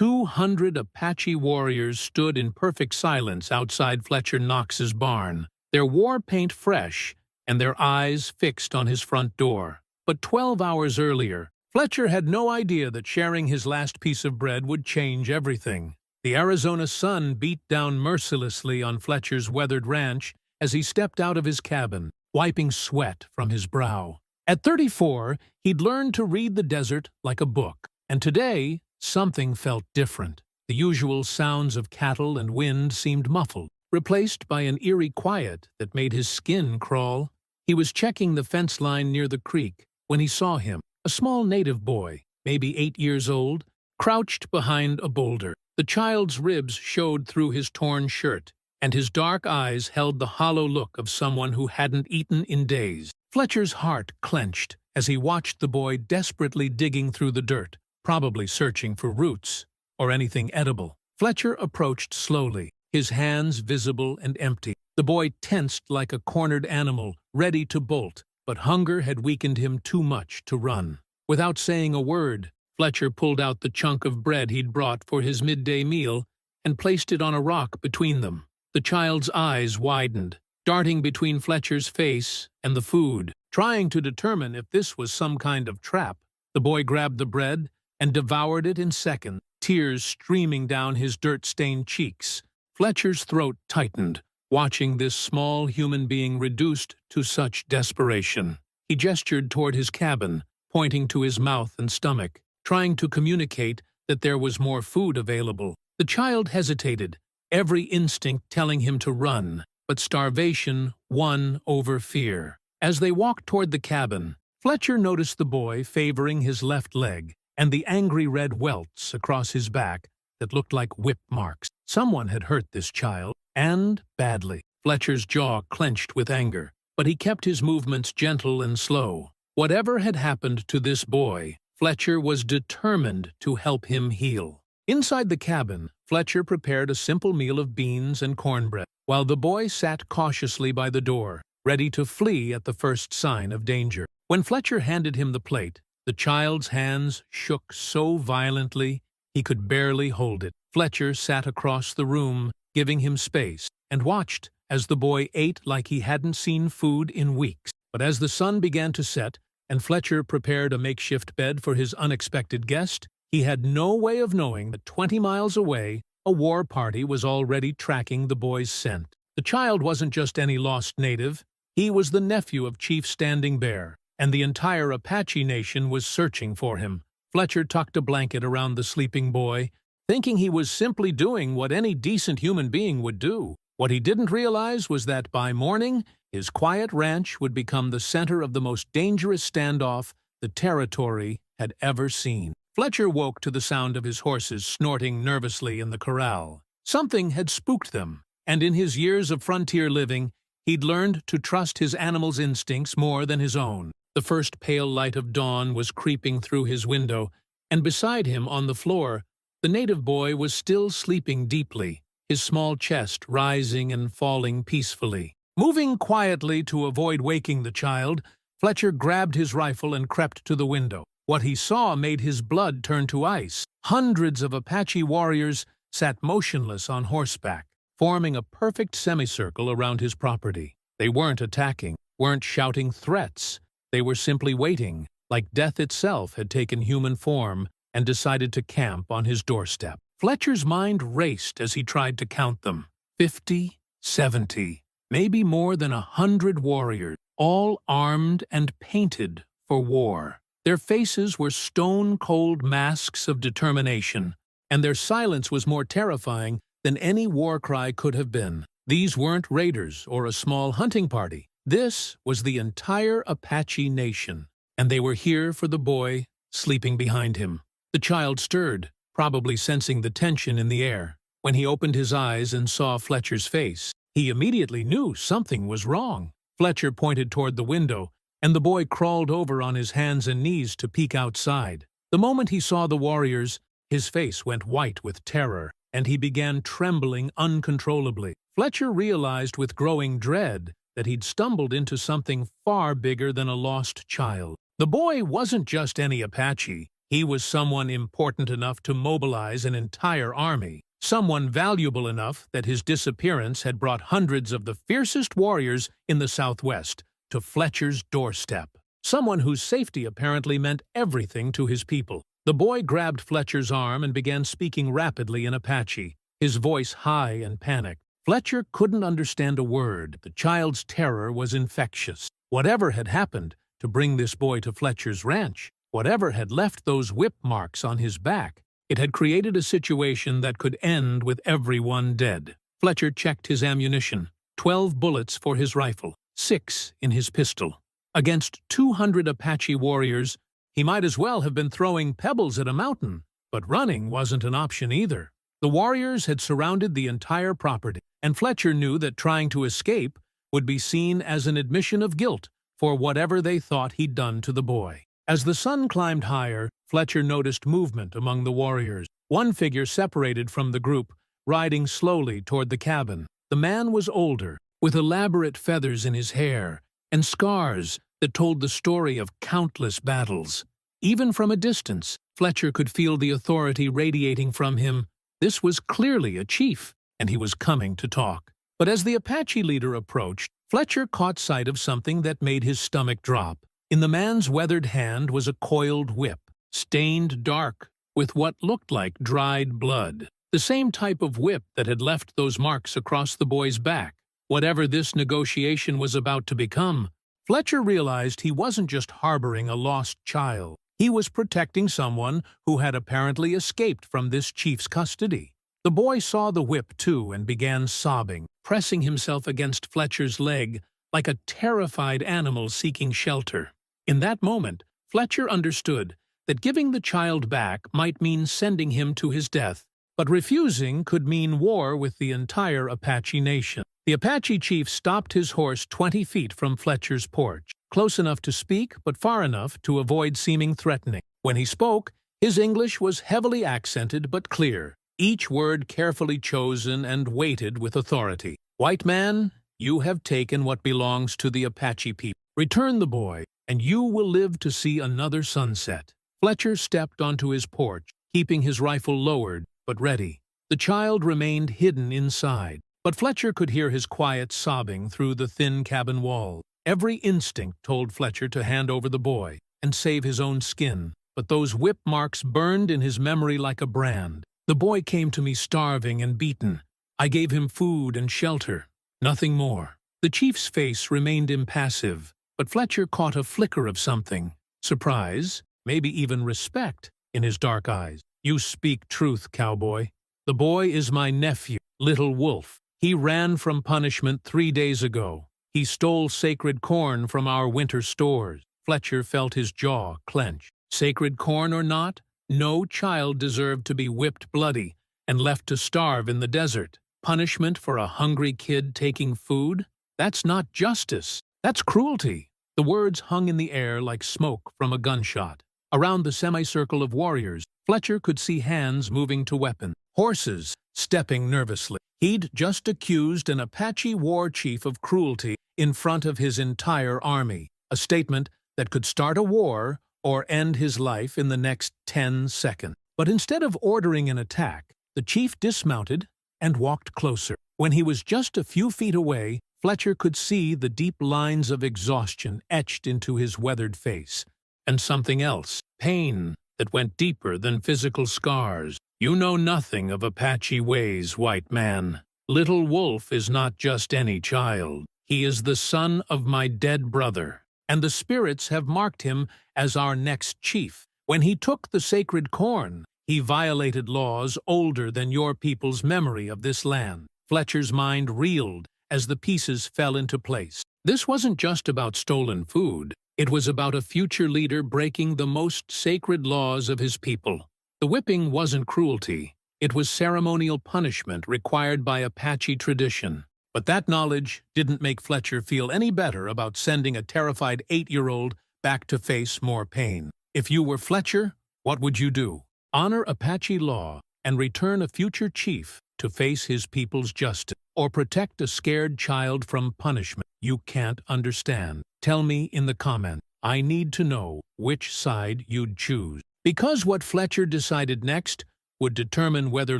200 Apache warriors stood in perfect silence outside Fletcher Knox's barn, their war paint fresh and their eyes fixed on his front door. But 12 hours earlier, Fletcher had no idea that sharing his last piece of bread would change everything. The Arizona sun beat down mercilessly on Fletcher's weathered ranch as he stepped out of his cabin, wiping sweat from his brow. At 34, he'd learned to read the desert like a book, and today, something felt different. The usual sounds of cattle and wind seemed muffled, replaced by an eerie quiet that made his skin crawl. He was checking the fence line near the creek when he saw him, a small native boy, maybe 8 years old, crouched behind a boulder. The child's ribs showed through his torn shirt, and his dark eyes held the hollow look of someone who hadn't eaten in days. Fletcher's heart clenched as he watched the boy desperately digging through the dirt, probably searching for roots or anything edible. Fletcher approached slowly, his hands visible and empty. The boy tensed like a cornered animal, ready to bolt, but hunger had weakened him too much to run. Without saying a word, Fletcher pulled out the chunk of bread he'd brought for his midday meal and placed it on a rock between them. The child's eyes widened, darting between Fletcher's face and the food, trying to determine if this was some kind of trap. The boy grabbed the bread and devoured it in seconds, tears streaming down his dirt-stained cheeks. Fletcher's throat tightened, watching this small human being reduced to such desperation. He gestured toward his cabin, pointing to his mouth and stomach, trying to communicate that there was more food available. The child hesitated, every instinct telling him to run, but starvation won over fear. As they walked toward the cabin, Fletcher noticed the boy favoring his left leg and the angry red welts across his back that looked like whip marks. Someone had hurt this child, and badly. Fletcher's jaw clenched with anger, but he kept his movements gentle and slow. Whatever had happened to this boy, Fletcher was determined to help him heal. Inside the cabin, Fletcher prepared a simple meal of beans and cornbread, while the boy sat cautiously by the door, ready to flee at the first sign of danger. When Fletcher handed him the plate, the child's hands shook so violently he could barely hold it. Fletcher sat across the room, giving him space, and watched as the boy ate like he hadn't seen food in weeks. But as the sun began to set, and Fletcher prepared a makeshift bed for his unexpected guest, he had no way of knowing that 20 miles away, a war party was already tracking the boy's scent. The child wasn't just any lost native. He was the nephew of Chief Standing Bear, and the entire Apache Nation was searching for him. Fletcher tucked a blanket around the sleeping boy, thinking he was simply doing what any decent human being would do. What he didn't realize was that by morning, his quiet ranch would become the center of the most dangerous standoff the territory had ever seen. Fletcher woke to the sound of his horses snorting nervously in the corral. Something had spooked them, and in his years of frontier living, he'd learned to trust his animal's instincts more than his own. The first pale light of dawn was creeping through his window, and beside him on the floor, the native boy was still sleeping deeply, his small chest rising and falling peacefully. Moving quietly to avoid waking the child, Fletcher grabbed his rifle and crept to the window. What he saw made his blood turn to ice. Hundreds of Apache warriors sat motionless on horseback, forming a perfect semicircle around his property. They weren't attacking, weren't shouting threats. They were simply waiting, like death itself had taken human form and decided to camp on his doorstep. Fletcher's mind raced as he tried to count them. 50, 70, maybe more than 100 warriors, all armed and painted for war. Their faces were stone-cold masks of determination, and their silence was more terrifying than any war cry could have been. These weren't raiders or a small hunting party. This was the entire Apache Nation, and they were here for the boy sleeping behind him. The child stirred, probably sensing the tension in the air. When he opened his eyes and saw Fletcher's face, he immediately knew something was wrong. Fletcher pointed toward the window, and the boy crawled over on his hands and knees to peek outside. The moment he saw the warriors, his face went white with terror, and he began trembling uncontrollably. Fletcher realized with growing dread that he'd stumbled into something far bigger than a lost child. The boy wasn't just any Apache. He was someone important enough to mobilize an entire army, someone valuable enough that his disappearance had brought hundreds of the fiercest warriors in the Southwest to Fletcher's doorstep, someone whose safety apparently meant everything to his people. The boy grabbed Fletcher's arm and began speaking rapidly in Apache, his voice high and panicked. Fletcher couldn't understand a word. The child's terror was infectious. Whatever had happened to bring this boy to Fletcher's ranch, whatever had left those whip marks on his back, it had created a situation that could end with everyone dead. Fletcher checked his ammunition. 12 bullets for his rifle, 6 in his pistol. Against 200 Apache warriors, he might as well have been throwing pebbles at a mountain. But running wasn't an option either. The warriors had surrounded the entire property, and Fletcher knew that trying to escape would be seen as an admission of guilt for whatever they thought he'd done to the boy. As the sun climbed higher, Fletcher noticed movement among the warriors. One figure separated from the group, riding slowly toward the cabin. The man was older, with elaborate feathers in his hair and scars that told the story of countless battles. Even from a distance, Fletcher could feel the authority radiating from him. This was clearly a chief, and he was coming to talk. But as the Apache leader approached, Fletcher caught sight of something that made his stomach drop. In the man's weathered hand was a coiled whip, stained dark with what looked like dried blood. The same type of whip that had left those marks across the boy's back. Whatever this negotiation was about to become, Fletcher realized he wasn't just harboring a lost child. He was protecting someone who had apparently escaped from this chief's custody. The boy saw the whip too and began sobbing, pressing himself against Fletcher's leg like a terrified animal seeking shelter. In that moment, Fletcher understood that giving the child back might mean sending him to his death, but refusing could mean war with the entire Apache nation. The Apache chief stopped his horse 20 feet from Fletcher's porch, close enough to speak but far enough to avoid seeming threatening. When he spoke, his English was heavily accented but clear, each word carefully chosen and weighted with authority. "White man, you have taken what belongs to the Apache people. Return the boy, and you will live to see another sunset." Fletcher stepped onto his porch, keeping his rifle lowered but ready. The child remained hidden inside, but Fletcher could hear his quiet sobbing through the thin cabin wall. Every instinct told Fletcher to hand over the boy and save his own skin, but those whip marks burned in his memory like a brand. "The boy came to me starving and beaten. I gave him food and shelter. Nothing more." The chief's face remained impassive, but Fletcher caught a flicker of something. Surprise, maybe even respect, in his dark eyes. "You speak truth, Cowboy. The boy is my nephew, Little Wolf. He ran from punishment 3 days ago. He stole sacred corn from our winter stores." Fletcher felt his jaw clench. Sacred corn or not, no child deserved to be whipped bloody and left to starve in the desert. Punishment for a hungry kid taking food? That's not justice. That's cruelty. The words hung in the air like smoke from a gunshot. Around the semicircle of warriors, Fletcher could see hands moving to weapons, horses stepping nervously. He'd just accused an Apache war chief of cruelty in front of his entire army, a statement that could start a war or end his life in the next 10 seconds. But instead of ordering an attack, the chief dismounted and walked closer. When he was just a few feet away, Fletcher could see the deep lines of exhaustion etched into his weathered face. And something else, pain that went deeper than physical scars. "You know nothing of Apache ways, white man. Little Wolf is not just any child. He is the son of my dead brother, and the spirits have marked him as our next chief. When he took the sacred corn, he violated laws older than your people's memory of this land." Fletcher's mind reeled as the pieces fell into place. This wasn't just about stolen food. It was about a future leader breaking the most sacred laws of his people. The whipping wasn't cruelty. It was ceremonial punishment required by Apache tradition. But that knowledge didn't make Fletcher feel any better about sending a terrified 8-year-old back to face more pain. If you were Fletcher, what would you do? Honor Apache law and return a future chief to face his people's justice, or protect a scared child from punishment you can't understand? Tell me in the comments. I need to know which side you'd choose. Because what Fletcher decided next would determine whether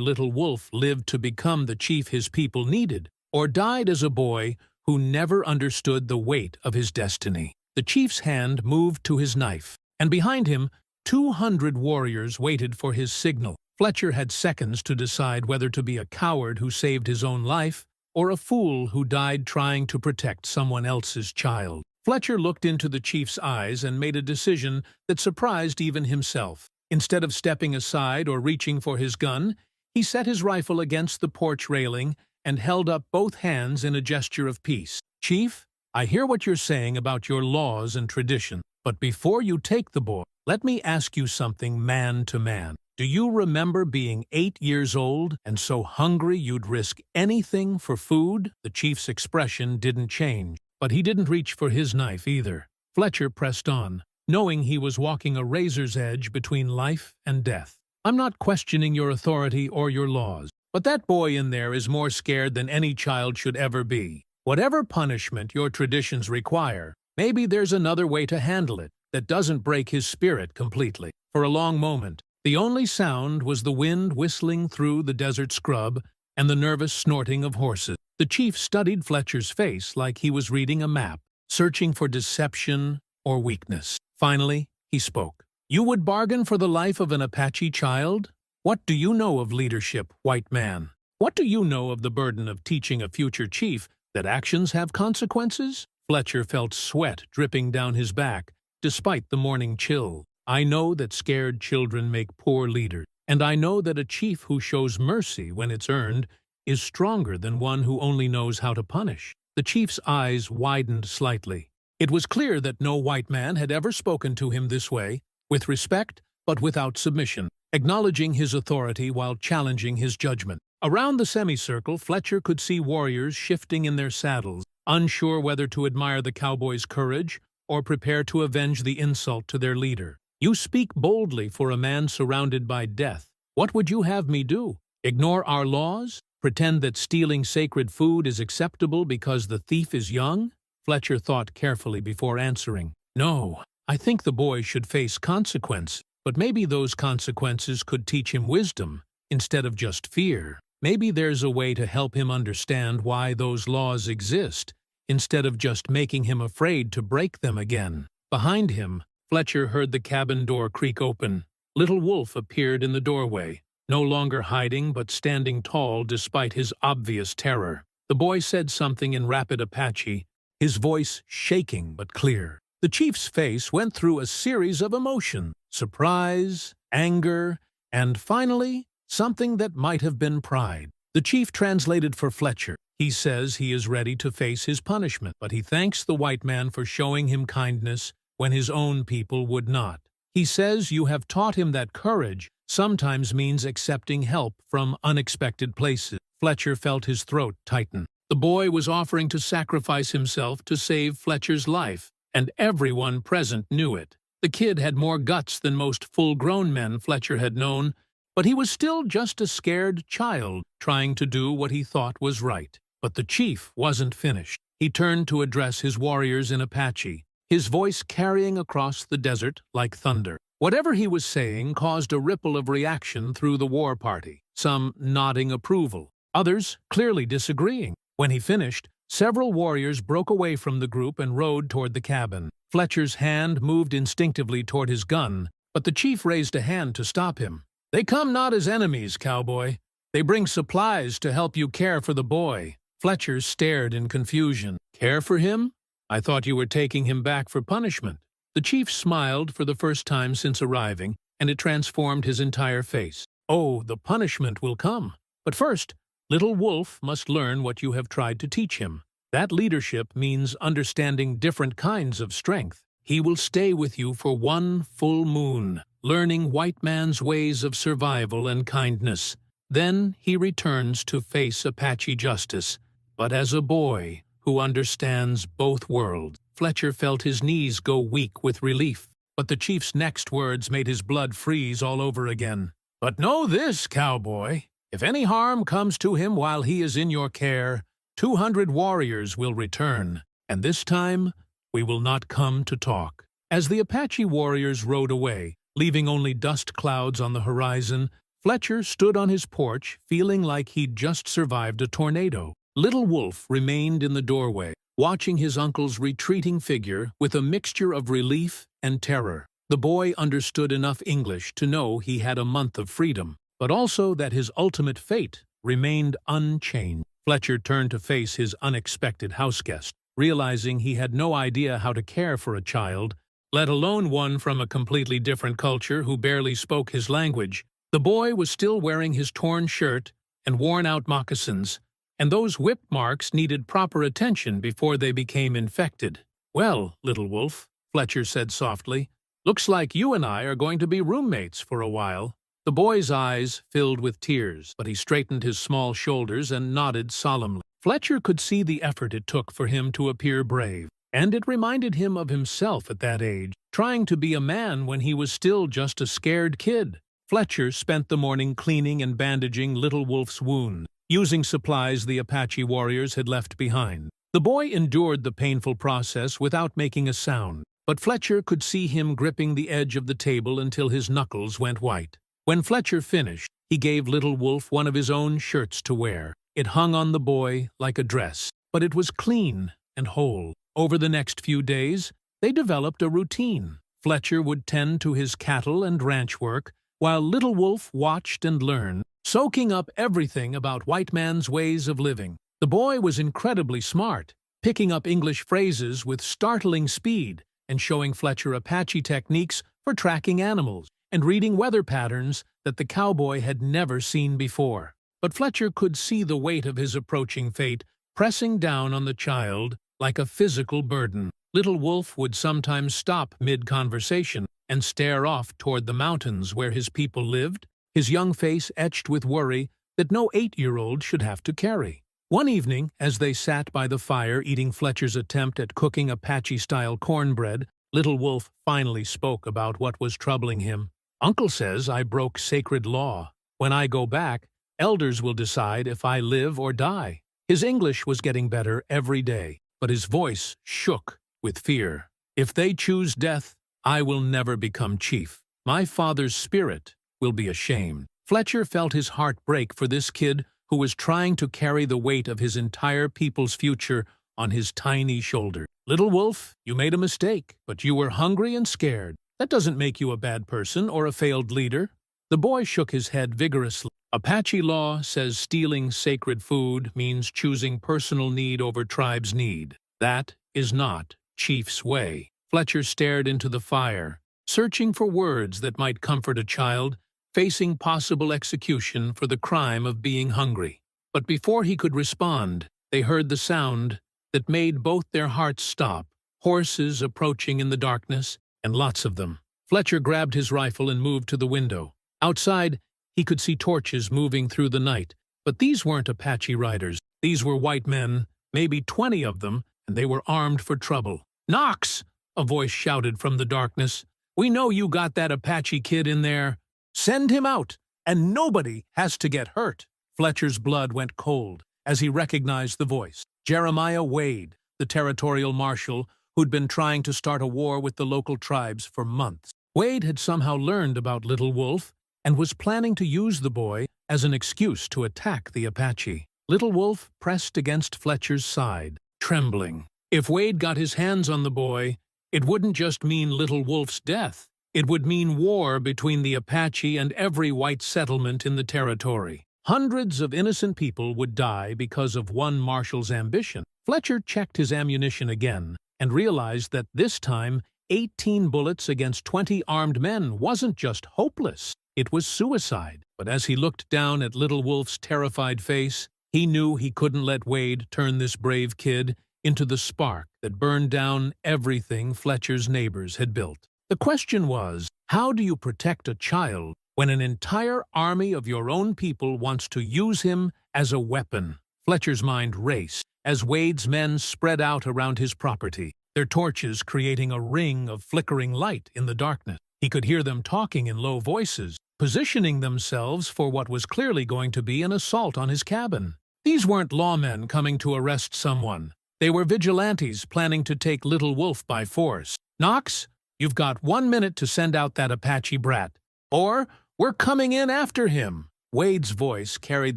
Little Wolf lived to become the chief his people needed, or died as a boy who never understood the weight of his destiny. The chief's hand moved to his knife, and behind him, 200 warriors waited for his signal. Fletcher had seconds to decide whether to be a coward who saved his own life or a fool who died trying to protect someone else's child. Fletcher looked into the chief's eyes and made a decision that surprised even himself. Instead of stepping aside or reaching for his gun, he set his rifle against the porch railing and held up both hands in a gesture of peace. "Chief, I hear what you're saying about your laws and tradition, but before you take the boy, let me ask you something man to man. Do you remember being 8 years old and so hungry you'd risk anything for food?" The chief's expression didn't change, but he didn't reach for his knife either. Fletcher pressed on, knowing he was walking a razor's edge between life and death. "I'm not questioning your authority or your laws, but that boy in there is more scared than any child should ever be. Whatever punishment your traditions require, maybe there's another way to handle it that doesn't break his spirit completely." For a long moment, the only sound was the wind whistling through the desert scrub and the nervous snorting of horses. The chief studied Fletcher's face like he was reading a map, searching for deception or weakness. Finally, he spoke. "You would bargain for the life of an Apache child? What do you know of leadership, white man? What do you know of the burden of teaching a future chief that actions have consequences?" Fletcher felt sweat dripping down his back, despite the morning chill. "I know that scared children make poor leaders, and I know that a chief who shows mercy when it's earned is stronger than one who only knows how to punish." The chief's eyes widened slightly. It was clear that no white man had ever spoken to him this way, with respect but without submission, acknowledging his authority while challenging his judgment. Around the semicircle, Fletcher could see warriors shifting in their saddles, unsure whether to admire the cowboy's courage or prepare to avenge the insult to their leader. "You speak boldly for a man surrounded by death. What would you have me do? Ignore our laws? Pretend that stealing sacred food is acceptable because the thief is young?" Fletcher thought carefully before answering. "No, I think the boy should face consequence, but maybe those consequences could teach him wisdom instead of just fear. Maybe there's a way to help him understand why those laws exist, instead of just making him afraid to break them again." Behind him, Fletcher heard the cabin door creak open. Little Wolf appeared in the doorway, no longer hiding but standing tall despite his obvious terror. The boy said something in rapid Apache, his voice shaking but clear. The chief's face went through a series of emotions: surprise, anger, and finally, something that might have been pride. The chief translated for Fletcher. "He says he is ready to face his punishment, but he thanks the white man for showing him kindness when his own people would not. He says you have taught him that courage sometimes means accepting help from unexpected places." Fletcher felt his throat tighten. The boy was offering to sacrifice himself to save Fletcher's life, and everyone present knew it. The kid had more guts than most full-grown men Fletcher had known, but he was still just a scared child trying to do what he thought was right. But the chief wasn't finished. He turned to address his warriors in Apache, his voice carrying across the desert like thunder. Whatever he was saying caused a ripple of reaction through the war party, some nodding approval, others clearly disagreeing. When he finished, several warriors broke away from the group and rode toward the cabin. Fletcher's hand moved instinctively toward his gun, but the chief raised a hand to stop him. "They come not as enemies, cowboy. They bring supplies to help you care for the boy." Fletcher stared in confusion. "Care for him? I thought you were taking him back for punishment." The chief smiled for the first time since arriving, and it transformed his entire face. "Oh, the punishment will come. But first, Little Wolf must learn what you have tried to teach him. That leadership means understanding different kinds of strength. He will stay with you for 1 full moon, learning white man's ways of survival and kindness. Then he returns to face Apache justice, but as a boy who understands both worlds." Fletcher felt his knees go weak with relief, but the chief's next words made his blood freeze all over again. "But know this, cowboy. If any harm comes to him while he is in your care, 200 warriors will return, and this time we will not come to talk." As the Apache warriors rode away, leaving only dust clouds on the horizon, Fletcher stood on his porch, feeling like he'd just survived a tornado. Little Wolf remained in the doorway, watching his uncle's retreating figure with a mixture of relief and terror. The boy understood enough English to know he had a month of freedom, but also that his ultimate fate remained unchanged. Fletcher turned to face his unexpected houseguest, realizing he had no idea how to care for a child, let alone one from a completely different culture who barely spoke his language. The boy was still wearing his torn shirt and worn-out moccasins, and those whip marks needed proper attention before they became infected. "Well, Little Wolf," Fletcher said softly, "looks like you and I are going to be roommates for a while." The boy's eyes filled with tears, but he straightened his small shoulders and nodded solemnly. Fletcher could see the effort it took for him to appear brave, and it reminded him of himself at that age, trying to be a man when he was still just a scared kid. Fletcher spent the morning cleaning and bandaging Little Wolf's wound, using supplies the Apache warriors had left behind. The boy endured the painful process without making a sound, but Fletcher could see him gripping the edge of the table until his knuckles went white. When Fletcher finished, he gave Little Wolf one of his own shirts to wear. It hung on the boy like a dress, but it was clean and whole. Over the next few days, they developed a routine. Fletcher would tend to his cattle and ranch work, while Little Wolf watched and learned, soaking up everything about white man's ways of living. The boy was incredibly smart, picking up English phrases with startling speed and showing Fletcher Apache techniques for tracking animals and reading weather patterns that the cowboy had never seen before. But Fletcher could see the weight of his approaching fate pressing down on the child like a physical burden. Little Wolf would sometimes stop mid-conversation and stare off toward the mountains where his people lived, his young face etched with worry that no 8-year-old should have to carry. One evening, as they sat by the fire eating Fletcher's attempt at cooking Apache-style cornbread, Little Wolf finally spoke about what was troubling him. "Uncle says I broke sacred law. When I go back, elders will decide if I live or die." His English was getting better every day, but his voice shook with fear. "If they choose death, I will never become chief. My father's spirit will be ashamed." Fletcher felt his heart break for this kid who was trying to carry the weight of his entire people's future on his tiny shoulder. "Little Wolf, you made a mistake, but you were hungry and scared. That doesn't make you a bad person or a failed leader." The boy shook his head vigorously. "Apache law says stealing sacred food means choosing personal need over tribe's need. That is not chief's way." Fletcher stared into the fire, searching for words that might comfort a child facing possible execution for the crime of being hungry. But before he could respond, they heard the sound that made both their hearts stop. Horses approaching in the darkness, and lots of them. Fletcher grabbed his rifle and moved to the window. Outside, he could see torches moving through the night, but these weren't Apache riders. These were white men, maybe 20 of them, and they were armed for trouble. "Knox!" a voice shouted from the darkness. "We know you got that Apache kid in there. Send him out, and nobody has to get hurt." Fletcher's blood went cold as he recognized the voice. Jeremiah Wade, the territorial marshal who'd been trying to start a war with the local tribes for months. Wade had somehow learned about Little Wolf and was planning to use the boy as an excuse to attack the Apache. Little Wolf pressed against Fletcher's side, trembling. If Wade got his hands on the boy, it wouldn't just mean Little Wolf's death. It would mean war between the Apache and every white settlement in the territory. Hundreds of innocent people would die because of one marshal's ambition. Fletcher checked his ammunition again and realized that this time 18 bullets against 20 armed men wasn't just hopeless, it was suicide. But as he looked down at Little Wolf's terrified face, he knew he couldn't let Wade turn this brave kid into the spark that burned down everything Fletcher's neighbors had built. The question was, how do you protect a child when an entire army of your own people wants to use him as a weapon? Fletcher's mind raced as Wade's men spread out around his property, their torches creating a ring of flickering light in the darkness. He could hear them talking in low voices, positioning themselves for what was clearly going to be an assault on his cabin. These weren't lawmen coming to arrest someone. They were vigilantes planning to take Little Wolf by force. "Knox, You've got 1 minute to send out that Apache brat, or we're coming in after him." Wade's voice carried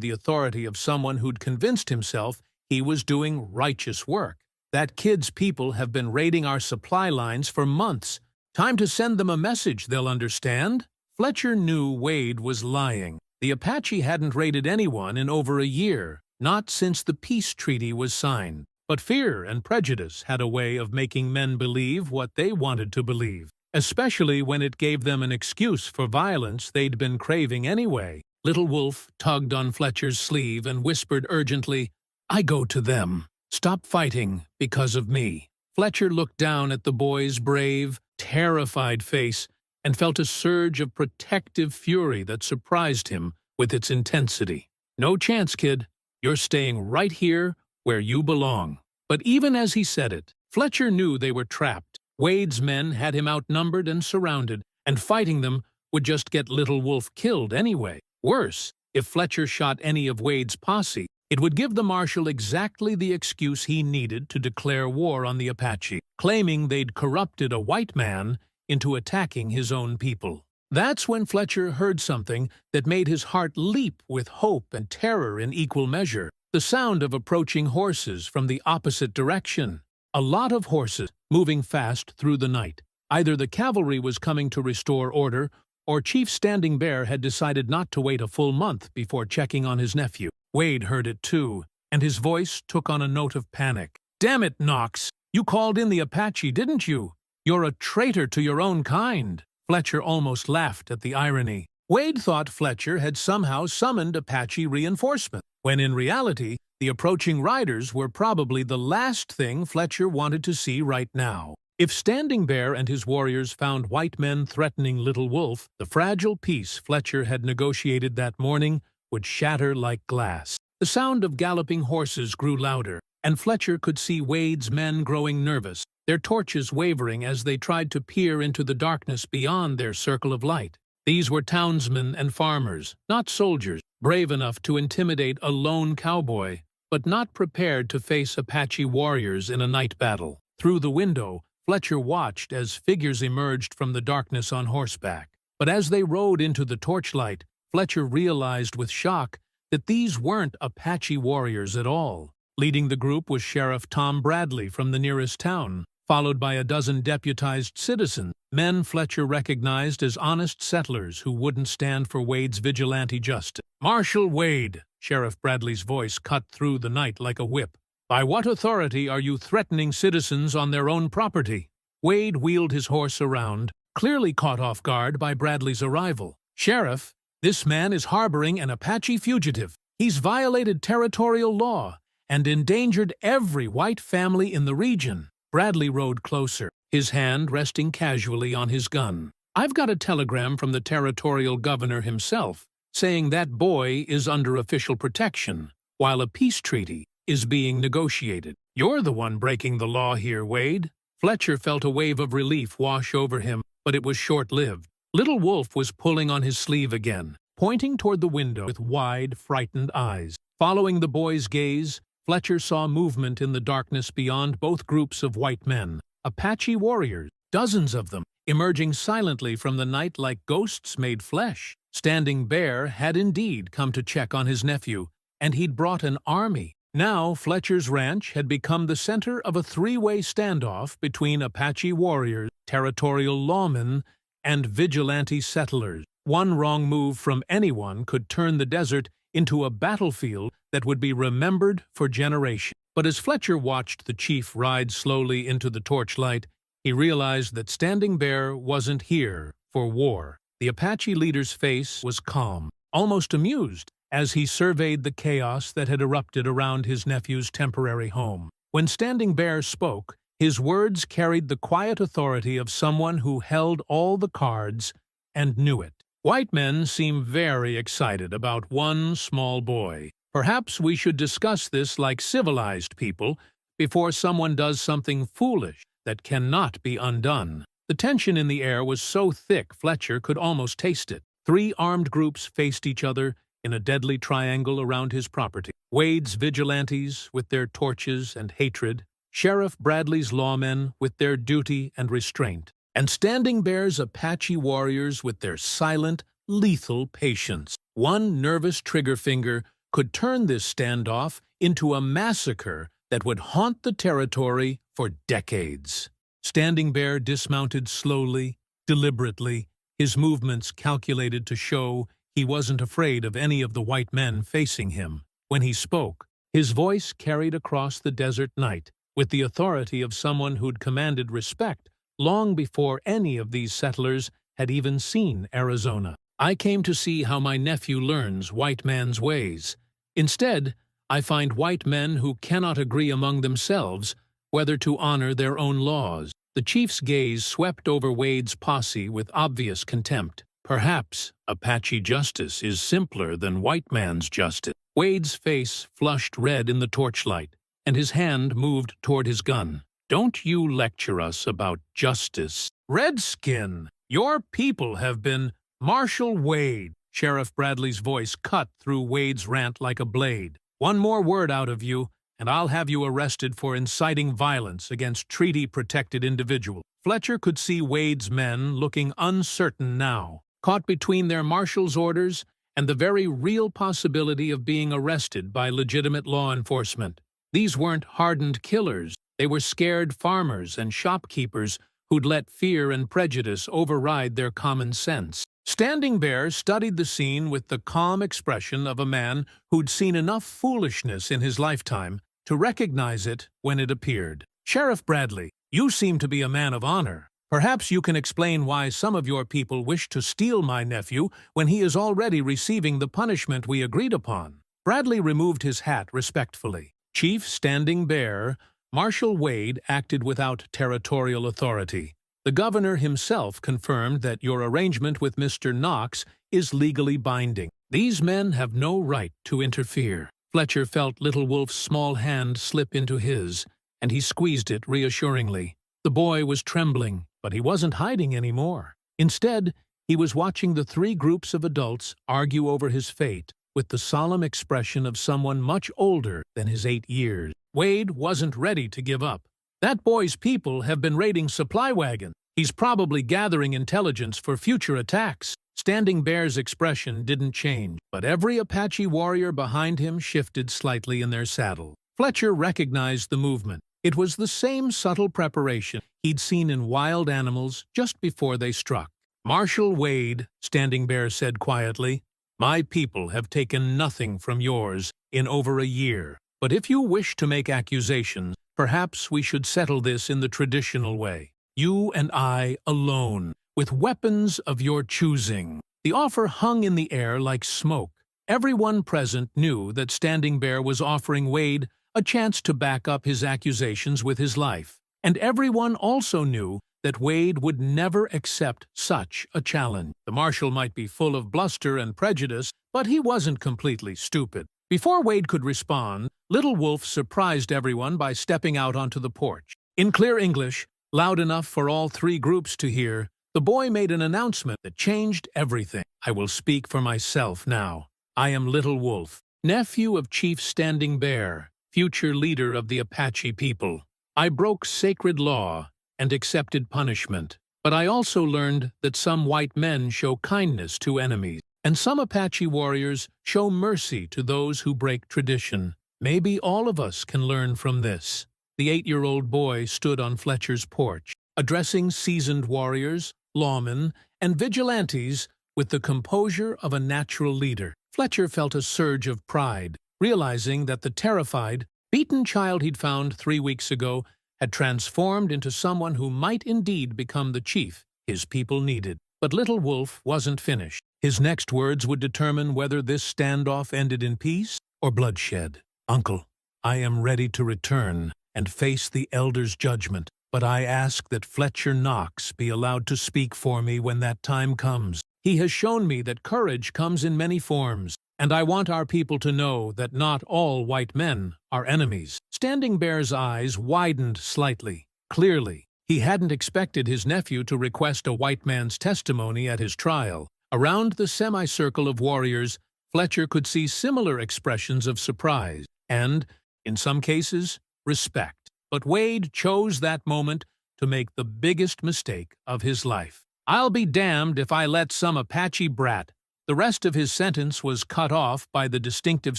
the authority of someone who'd convinced himself he was doing righteous work. "That kid's people have been raiding our supply lines for months. Time to send them a message they'll understand." Fletcher knew Wade was lying. The Apache hadn't raided anyone in over a year, not since the peace treaty was signed. But fear and prejudice had a way of making men believe what they wanted to believe, especially when it gave them an excuse for violence they'd been craving anyway. Little Wolf tugged on Fletcher's sleeve and whispered urgently, "I go to them. Stop fighting because of me." Fletcher looked down at the boy's brave, terrified face and felt a surge of protective fury that surprised him with its intensity. "No chance, kid. You're staying right here where you belong." But even as he said it, Fletcher knew they were trapped. Wade's men had him outnumbered and surrounded, and fighting them would just get Little Wolf killed anyway. Worse, if Fletcher shot any of Wade's posse, it would give the marshal exactly the excuse he needed to declare war on the Apache, claiming they'd corrupted a white man into attacking his own people. That's when Fletcher heard something that made his heart leap with hope and terror in equal measure. The sound of approaching horses from the opposite direction. A lot of horses, moving fast through the night. Either the cavalry was coming to restore order, or Chief Standing Bear had decided not to wait a full month before checking on his nephew. Wade heard it too, and his voice took on a note of panic. "Damn it, Knox! You called in the Apache, didn't you? You're a traitor to your own kind." Fletcher almost laughed at the irony. Wade thought Fletcher had somehow summoned Apache reinforcement, when in reality, the approaching riders were probably the last thing Fletcher wanted to see right now. If Standing Bear and his warriors found white men threatening Little Wolf, the fragile peace Fletcher had negotiated that morning would shatter like glass. The sound of galloping horses grew louder, and Fletcher could see Wade's men growing nervous, their torches wavering as they tried to peer into the darkness beyond their circle of light. These were townsmen and farmers, not soldiers, brave enough to intimidate a lone cowboy, but not prepared to face Apache warriors in a night battle. Through the window, Fletcher watched as figures emerged from the darkness on horseback. But as they rode into the torchlight, Fletcher realized with shock that these weren't Apache warriors at all. Leading the group was Sheriff Tom Bradley from the nearest town, followed by a dozen deputized citizens, men Fletcher recognized as honest settlers who wouldn't stand for Wade's vigilante justice. "Marshal Wade," Sheriff Bradley's voice cut through the night like a whip. "By what authority are you threatening citizens on their own property?" Wade wheeled his horse around, clearly caught off guard by Bradley's arrival. "Sheriff, this man is harboring an Apache fugitive. He's violated territorial law and endangered every white family in the region." Bradley rode closer, his hand resting casually on his gun. "I've got a telegram from the territorial governor himself, saying that boy is under official protection, while a peace treaty is being negotiated. You're the one breaking the law here, Wade." Fletcher felt a wave of relief wash over him, but it was short-lived. Little Wolf was pulling on his sleeve again, pointing toward the window with wide, frightened eyes. Following the boy's gaze, Fletcher saw movement in the darkness beyond both groups of white men. Apache warriors, dozens of them, emerging silently from the night like ghosts made flesh. Standing Bear had indeed come to check on his nephew, and he'd brought an army. Now Fletcher's ranch had become the center of a three-way standoff between Apache warriors, territorial lawmen, and vigilante settlers. One wrong move from anyone could turn the desert into a battlefield that would be remembered for generations. But as Fletcher watched the chief ride slowly into the torchlight, he realized that Standing Bear wasn't here for war. The Apache leader's face was calm, almost amused, as he surveyed the chaos that had erupted around his nephew's temporary home. When Standing Bear spoke, his words carried the quiet authority of someone who held all the cards and knew it. "White men seem very excited about one small boy. Perhaps we should discuss this like civilized people before someone does something foolish that cannot be undone." The tension in the air was so thick Fletcher could almost taste it. 3 armed groups faced each other in a deadly triangle around his property. Wade's vigilantes with their torches and hatred, Sheriff Bradley's lawmen with their duty and restraint, and Standing Bear's Apache warriors with their silent, lethal patience. One nervous trigger finger could turn this standoff into a massacre that would haunt the territory for decades. Standing Bear dismounted slowly, deliberately, his movements calculated to show he wasn't afraid of any of the white men facing him. When he spoke, his voice carried across the desert night, with the authority of someone who'd commanded respect long before any of these settlers had even seen Arizona. I came to see how my nephew learns white man's ways. Instead, I find white men who cannot agree among themselves whether to honor their own laws. The chief's gaze swept over Wade's posse with obvious contempt. Perhaps Apache justice is simpler than white man's justice. Wade's face flushed red in the torchlight, and his hand moved toward his gun. Don't you lecture us about justice. Redskin, your people have been— Marshal Wade. Sheriff Bradley's voice cut through Wade's rant like a blade. One more word out of you, and I'll have you arrested for inciting violence against treaty-protected individuals. Fletcher could see Wade's men looking uncertain now, caught between their marshal's orders and the very real possibility of being arrested by legitimate law enforcement. These weren't hardened killers. They were scared farmers and shopkeepers who'd let fear and prejudice override their common sense. Standing Bear studied the scene with the calm expression of a man who'd seen enough foolishness in his lifetime to recognize it when it appeared. Sheriff Bradley, you seem to be a man of honor. Perhaps you can explain why some of your people wish to steal my nephew when he is already receiving the punishment we agreed upon. Bradley removed his hat respectfully. Chief Standing Bear, Marshal Wade acted without territorial authority. The governor himself confirmed that your arrangement with Mr. Knox is legally binding. These men have no right to interfere. Fletcher felt Little Wolf's small hand slip into his, and he squeezed it reassuringly. The boy was trembling, but he wasn't hiding anymore. Instead, he was watching the three groups of adults argue over his fate with the solemn expression of someone much older than his 8 years. Wade wasn't ready to give up. That boy's people have been raiding supply wagons. He's probably gathering intelligence for future attacks. Standing Bear's expression didn't change, but every Apache warrior behind him shifted slightly in their saddle. Fletcher recognized the movement. It was the same subtle preparation he'd seen in wild animals just before they struck. Marshal Wade, Standing Bear said quietly, my people have taken nothing from yours in over a year. But if you wish to make accusations, perhaps we should settle this in the traditional way. You and I alone, with weapons of your choosing. The offer hung in the air like smoke. Everyone present knew that Standing Bear was offering Wade a chance to back up his accusations with his life. And everyone also knew that Wade would never accept such a challenge. The marshal might be full of bluster and prejudice, but he wasn't completely stupid. Before Wade could respond, Little Wolf surprised everyone by stepping out onto the porch. In clear English, loud enough for all three groups to hear, the boy made an announcement that changed everything. I will speak for myself now. I am Little Wolf, nephew of Chief Standing Bear, future leader of the Apache people. I broke sacred law and accepted punishment, but I also learned that some white men show kindness to enemies, and some Apache warriors show mercy to those who break tradition. Maybe all of us can learn from this. The 8-year-old boy stood on Fletcher's porch, addressing seasoned warriors, lawmen, and vigilantes with the composure of a natural leader. Fletcher felt a surge of pride, realizing that the terrified, beaten child he'd found 3 weeks ago had transformed into someone who might indeed become the chief his people needed. But Little Wolf wasn't finished. His next words would determine whether this standoff ended in peace or bloodshed. Uncle, I am ready to return and face the elders' judgment, but I ask that Fletcher Knox be allowed to speak for me when that time comes. He has shown me that courage comes in many forms, and I want our people to know that not all white men are enemies. Standing Bear's eyes widened slightly. Clearly, he hadn't expected his nephew to request a white man's testimony at his trial. Around the semicircle of warriors, Fletcher could see similar expressions of surprise and, in some cases, respect. But Wade chose that moment to make the biggest mistake of his life. "I'll be damned if I let some Apache brat." The rest of his sentence was cut off by the distinctive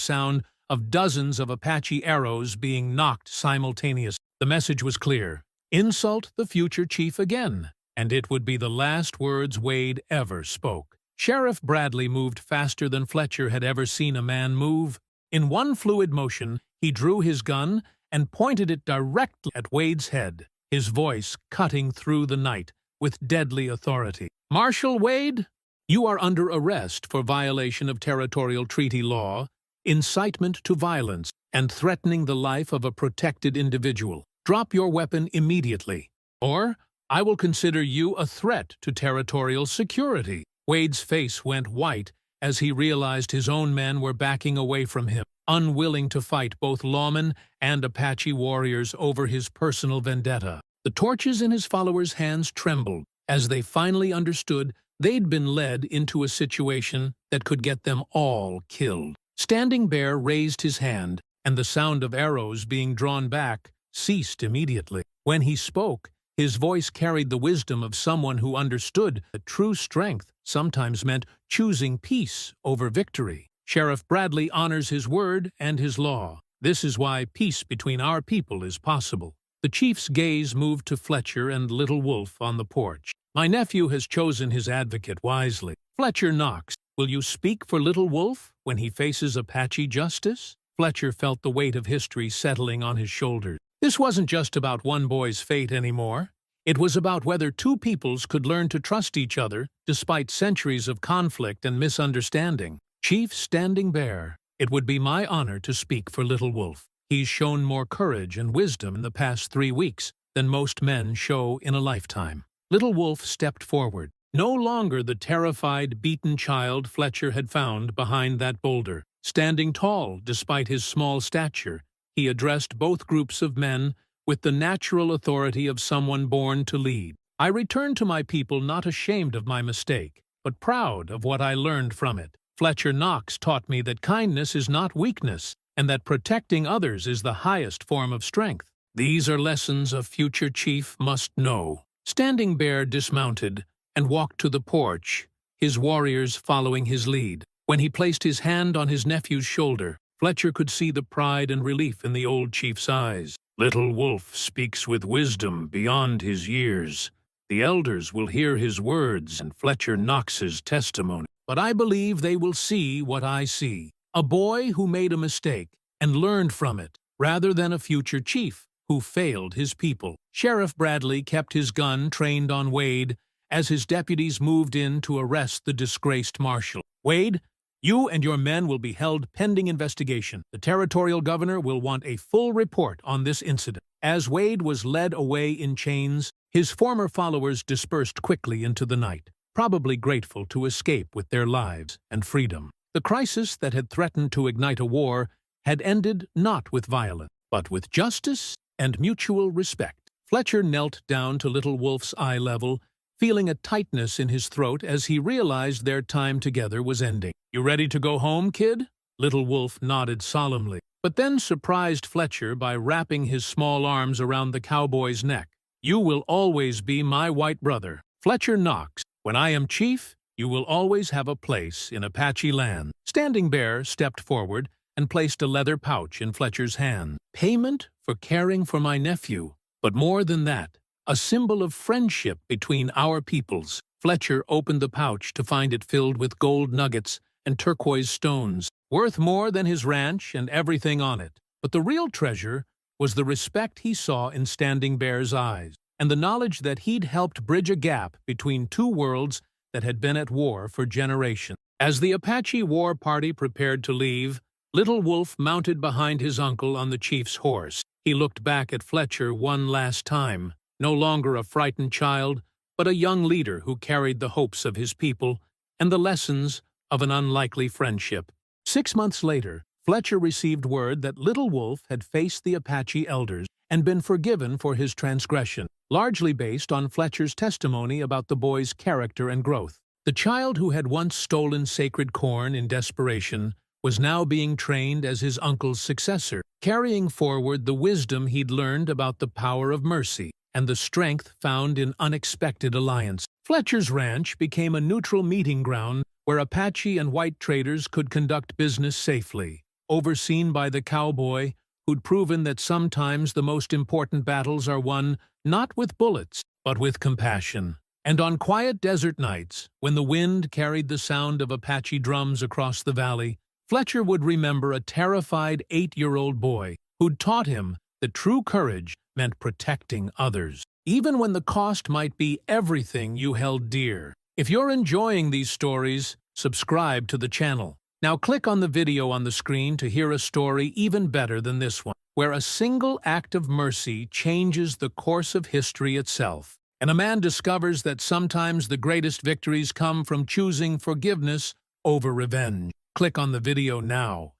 sound of dozens of Apache arrows being knocked simultaneously. The message was clear: insult the future chief again, and it would be the last words Wade ever spoke. Sheriff Bradley moved faster than Fletcher had ever seen a man move. In one fluid motion, he drew his gun and pointed it directly at Wade's head, his voice cutting through the night with deadly authority. "Marshal Wade, you are under arrest for violation of territorial treaty law, incitement to violence, and threatening the life of a protected individual. Drop your weapon immediately, or I will consider you a threat to territorial security." Wade's face went white as he realized his own men were backing away from him, unwilling to fight both lawmen and Apache warriors over his personal vendetta. The torches in his followers' hands trembled as they finally understood they'd been led into a situation that could get them all killed. Standing Bear raised his hand, and the sound of arrows being drawn back ceased immediately. When he spoke, his voice carried the wisdom of someone who understood that true strength sometimes meant choosing peace over victory. "Sheriff Bradley honors his word and his law. This is why peace between our people is possible." The chief's gaze moved to Fletcher and Little Wolf on the porch. "My nephew has chosen his advocate wisely. Fletcher Knox, will you speak for Little Wolf when he faces Apache justice?" Fletcher felt the weight of history settling on his shoulders. This wasn't just about one boy's fate anymore. It was about whether two peoples could learn to trust each other despite centuries of conflict and misunderstanding. "Chief Standing Bear, it would be my honor to speak for Little Wolf. He's shown more courage and wisdom in the past 3 weeks than most men show in a lifetime." Little Wolf stepped forward, no longer the terrified, beaten child Fletcher had found behind that boulder. Standing tall despite his small stature, he addressed both groups of men with the natural authority of someone born to lead. "I return to my people not ashamed of my mistake, but proud of what I learned from it. Fletcher Knox taught me that kindness is not weakness, and that protecting others is the highest form of strength. These are lessons a future chief must know." Standing Bear dismounted and walked to the porch, his warriors following his lead. When he placed his hand on his nephew's shoulder, Fletcher could see the pride and relief in the old chief's eyes. "Little Wolf speaks with wisdom beyond his years. The elders will hear his words and Fletcher Knox's testimony. But I believe they will see what I see. A boy who made a mistake and learned from it, rather than a future chief who failed his people." Sheriff Bradley kept his gun trained on Wade as his deputies moved in to arrest the disgraced marshal. "Wade, you and your men will be held pending investigation. The territorial governor will want a full report on this incident." As Wade was led away in chains, his former followers dispersed quickly into the night, probably grateful to escape with their lives and freedom. The crisis that had threatened to ignite a war had ended not with violence, but with justice and mutual respect. Fletcher knelt down to Little Wolf's eye level, feeling a tightness in his throat as he realized their time together was ending. "You ready to go home, kid?" Little Wolf nodded solemnly, but then surprised Fletcher by wrapping his small arms around the cowboy's neck. "You will always be my white brother, Fletcher Knox. When I am chief, you will always have a place in Apache land." Standing Bear stepped forward and placed a leather pouch in Fletcher's hand. "Payment for caring for my nephew, but more than that, a symbol of friendship between our peoples." Fletcher opened the pouch to find it filled with gold nuggets and turquoise stones, worth more than his ranch and everything on it. But the real treasure was the respect he saw in Standing Bear's eyes, and the knowledge that he'd helped bridge a gap between two worlds that had been at war for generations. As the Apache war party prepared to leave, Little Wolf mounted behind his uncle on the chief's horse. He looked back at Fletcher one last time, no longer a frightened child, but a young leader who carried the hopes of his people and the lessons of an unlikely friendship. 6 months later, Fletcher received word that Little Wolf had faced the Apache elders and been forgiven for his transgression, largely based on Fletcher's testimony about the boy's character and growth. The child who had once stolen sacred corn in desperation was now being trained as his uncle's successor, carrying forward the wisdom he'd learned about the power of mercy. and the strength found in unexpected alliance. Fletcher's Ranch became a neutral meeting ground where Apache and white traders could conduct business safely, overseen by the cowboy, who'd proven that sometimes the most important battles are won not with bullets, but with compassion. And on quiet desert nights, when the wind carried the sound of Apache drums across the valley, Fletcher would remember a terrified 8-year-old boy who'd taught him that true courage meant protecting others, even when the cost might be everything you held dear. If you're enjoying these stories, subscribe to the channel. Now click on the video on the screen to hear a story even better than this one, where a single act of mercy changes the course of history itself, and a man discovers that sometimes the greatest victories come from choosing forgiveness over revenge. Click on the video now.